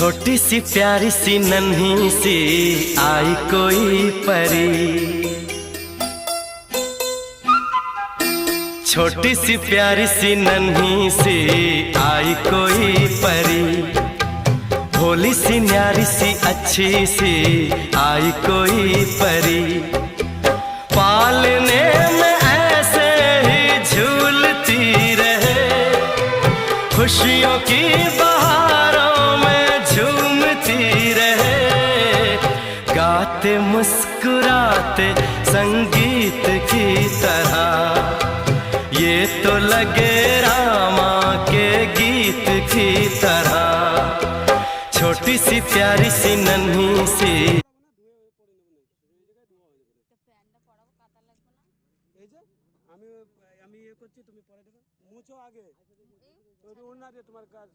छोटी सी प्यारी सी नन्ही सी आई कोई परी, छोटी सी प्यारी सी नन्ही सी आई कोई परी, भोली सी न्यारी सी अच्छी सी आई कोई परी। पालने में ऐसे ही झूलती रहे, खुशियों की बहारों में झूमती रहे, गाते मुस्कुराते संगीत की तरह, ये तो लगे रामा के गीत की तरह। छोटी सी प्यारी सी नन्ही सी। আমি করছি, তুমি পরে দেবে মুছো আগে, তোমার কাজ